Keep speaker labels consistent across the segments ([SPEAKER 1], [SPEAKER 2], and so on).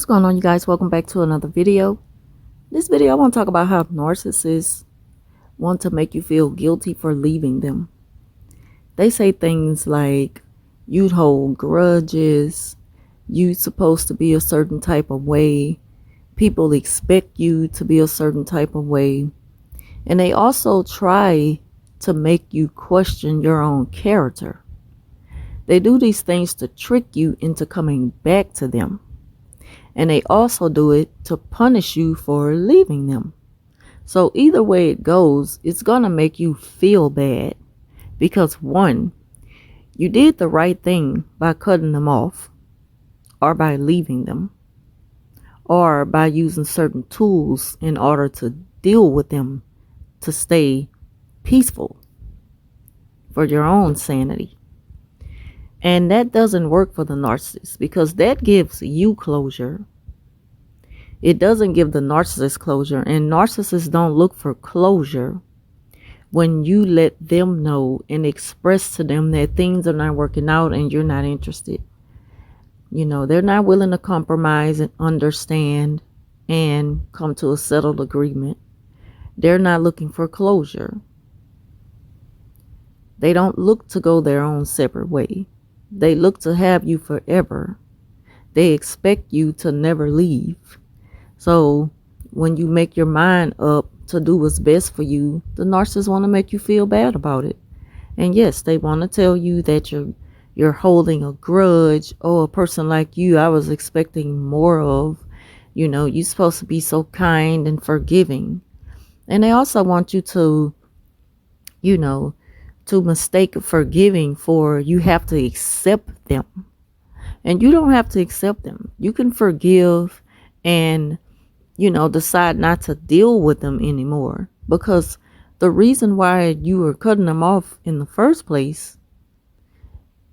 [SPEAKER 1] What's going on, you guys? Welcome back to another video. This video I want to talk about how narcissists want to make you feel guilty for leaving them. They say things like you'd hold grudges, you're supposed to be a certain type of way, people expect you to be a certain type of way, and they also try to make you question your own character. They do these things to trick you into coming back to them. And they also do it to punish you for leaving them. So either way it goes, it's going to make you feel bad. Because one, you did the right thing by cutting them off, or by leaving them, or by using certain tools in order to deal with them to stay peaceful for your own sanity. And that doesn't work for the narcissist, because that gives you closure. It doesn't give the narcissist closure, and narcissists don't look for closure when you let them know and express to them that things are not working out and you're not interested. You know, they're not willing to compromise and understand and come to a settled agreement. They're not looking for closure. They don't look to go their own separate way. They look to have you forever. They expect you to never leave. So when you make your mind up to do what's best for you, the narcissists want to make you feel bad about it. And yes, they want to tell you that you're holding a grudge. Oh, a person like you, I was expecting more of. You know, you're supposed to be so kind and forgiving. And they also want you to, to mistake forgiving for you have to accept them. And you don't have to accept them. You can forgive and, decide not to deal with them anymore. Because the reason why you were cutting them off in the first place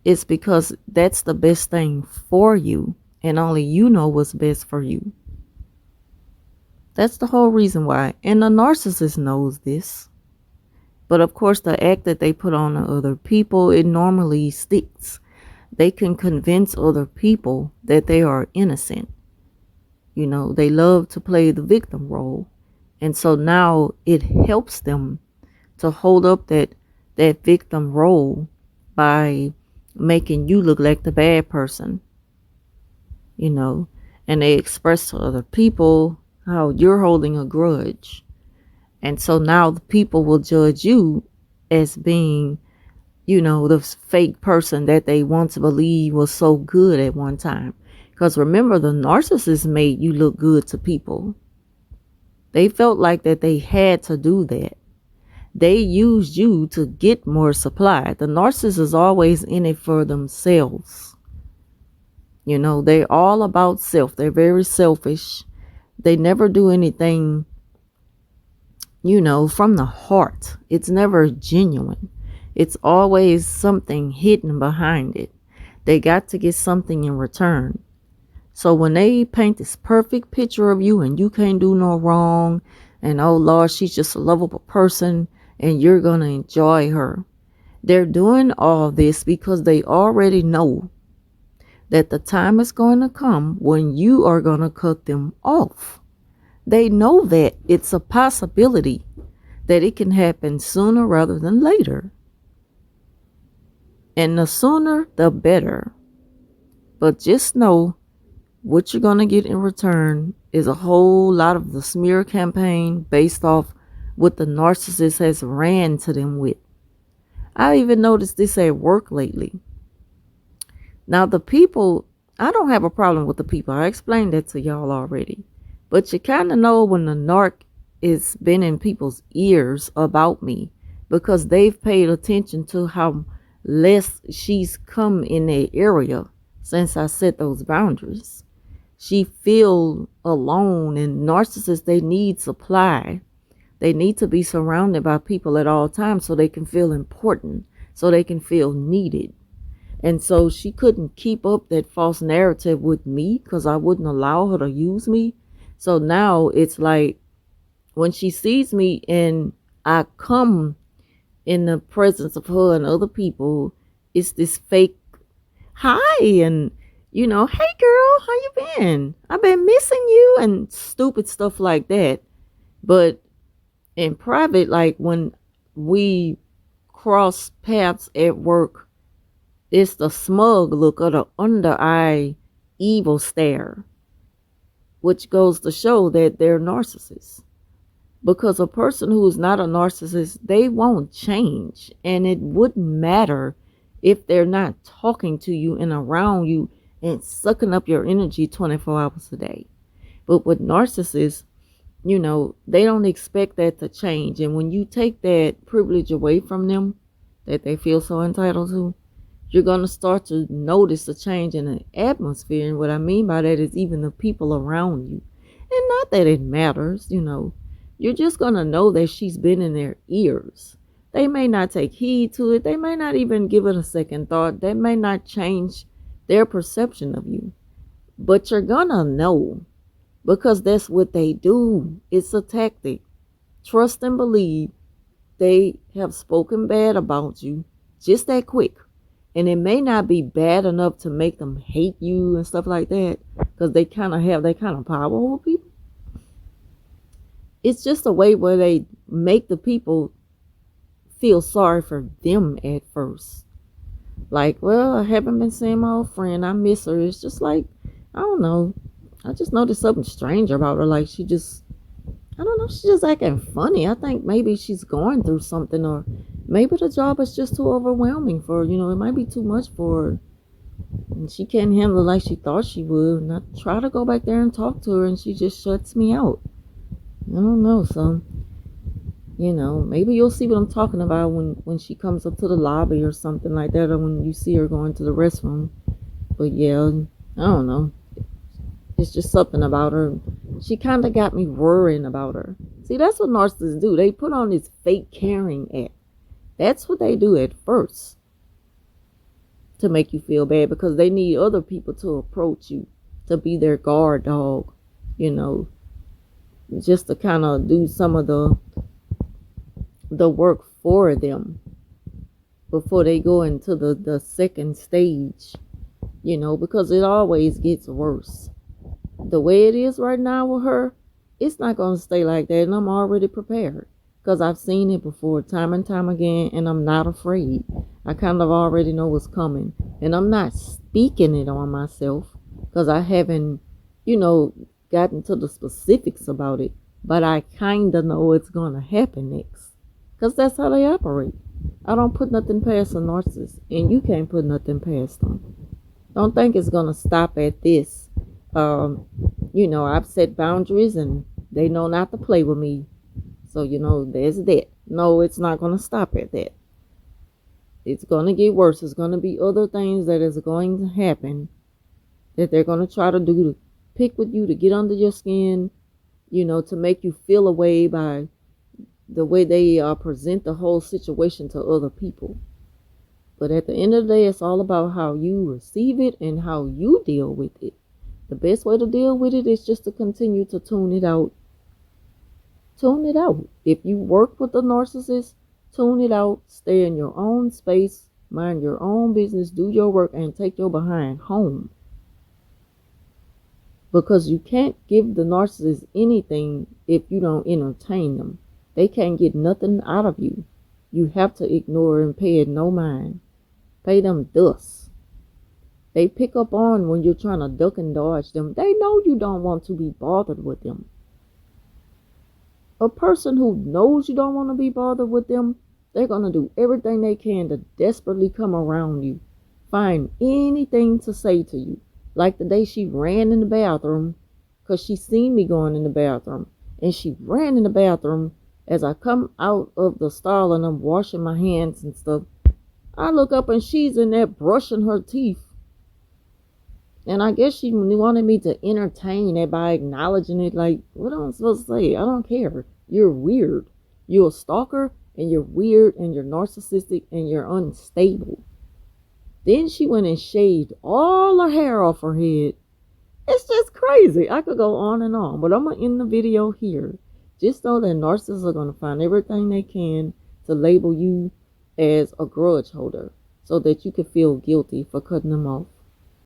[SPEAKER 1] is because that's the best thing for you. And only you know what's best for you. That's the whole reason why. And the narcissist knows this. But of course, the act that they put on other people, it normally sticks. They can convince other people that they are innocent. They love to play the victim role. And so now it helps them to hold up that victim role by making you look like the bad person. And they express to other people how you're holding a grudge. And so now the people will judge you as being, the fake person that they once believed was so good at one time. Because remember, the narcissist made you look good to people. They felt like that they had to do that. They used you to get more supply. The narcissist is always in it for themselves. They're all about self. They're very selfish. They never do anything from the heart. It's never genuine. It's always something hidden behind it. They got to get something in return. So when they paint this perfect picture of you and you can't do no wrong, and oh Lord, she's just a lovable person and you're going to enjoy her. They're doing all this because they already know that the time is going to come when you are going to cut them off. They know that it's a possibility that it can happen sooner rather than later. And the sooner, the better. But just know what you're going to get in return is a whole lot of the smear campaign based off what the narcissist has ran to them with. I even noticed this at work lately. Now the people, I don't have a problem with the people. I explained that to y'all already. But you kind of know when the narc is been in people's ears about me, because they've paid attention to how less she's come in their area since I set those boundaries. She feel alone, and narcissists, they need supply. They need to be surrounded by people at all times so they can feel important, so they can feel needed. And so she couldn't keep up that false narrative with me because I wouldn't allow her to use me. So now it's like when she sees me and I come in the presence of her and other people, it's this fake hi and Hey girl, how you been? I've been missing you and stupid stuff like that. But in private, like when we cross paths at work, it's the smug look or the under eye evil stare, which goes to show that they're narcissists. Because a person who's not a narcissist, they won't change. And it wouldn't matter if they're not talking to you and around you and sucking up your energy 24 hours a day. But with narcissists, they don't expect that to change. And when you take that privilege away from them that they feel so entitled to, you're going to start to notice a change in the atmosphere. And what I mean by that is even the people around you. And not that it matters, you're just going to know that she's been in their ears. They may not take heed to it. They may not even give it a second thought. They may not change their perception of you. But you're going to know because that's what they do. It's a tactic. Trust and believe they have spoken bad about you just that quick. And it may not be bad enough to make them hate you and stuff like that because they kind of have that kind of power over people. It's just a way where they make the people feel sorry for them at first. Like, well, I haven't been seeing my old friend. I miss her. It's just like, I don't know. I just noticed something strange about her. Like, I don't know, she's just acting funny. I think maybe she's going through something, or maybe the job is just too overwhelming for her. It might be too much for her. And she can't handle it like she thought she would. And I try to go back there and talk to her, and she just shuts me out. I don't know, so maybe you'll see what I'm talking about when she comes up to the lobby or something like that, or when you see her going to the restroom. But yeah, I don't know. It's just something about her. She kind of got me worrying about her. See, that's what narcissists do. They put on this fake caring act. That's what they do at first to make you feel bad because they need other people to approach you, to be their guard dog, just to kind of do some of the work for them before they go into the second stage, because it always gets worse. The way it is right now with her, it's not going to stay like that. And I'm already prepared because I've seen it before time and time again. And I'm not afraid. I kind of already know what's coming. And I'm not speaking it on myself because I haven't, gotten to the specifics about it. But I kind of know it's going to happen next because that's how they operate. I don't put nothing past a narcissist. And you can't put nothing past them. Don't think it's going to stop at this. I've set boundaries and they know not to play with me. So, there's that. No, it's not going to stop at that. It's going to get worse. There's going to be other things that is going to happen that they're going to try to do to pick with you, to get under your skin, to make you feel away by the way they present the whole situation to other people. But at the end of the day, it's all about how you receive it and how you deal with it. The best way to deal with it is just to continue to tune it out. Tune it out. If you work with a narcissist, tune it out. Stay in your own space. Mind your own business. Do your work and take your behind home. Because you can't give the narcissist anything if you don't entertain them. They can't get nothing out of you. You have to ignore and pay it no mind. Pay them dust. They pick up on when you're trying to duck and dodge them. They know you don't want to be bothered with them. A person who knows you don't want to be bothered with them, they're going to do everything they can to desperately come around you. Find anything to say to you. Like the day she ran in the bathroom because she seen me going in the bathroom. And she ran in the bathroom as I come out of the stall and I'm washing my hands and stuff. I look up and she's in there brushing her teeth. And I guess she wanted me to entertain it by acknowledging it. Like, what am I supposed to say? I don't care. You're weird. You're a stalker, and you're weird, and you're narcissistic, and you're unstable. Then she went and shaved all her hair off her head. It's just crazy. I could go on and on, but I'm going to end the video here. Just know that narcissists are going to find everything they can to label you as a grudge holder so that you can feel guilty for cutting them off.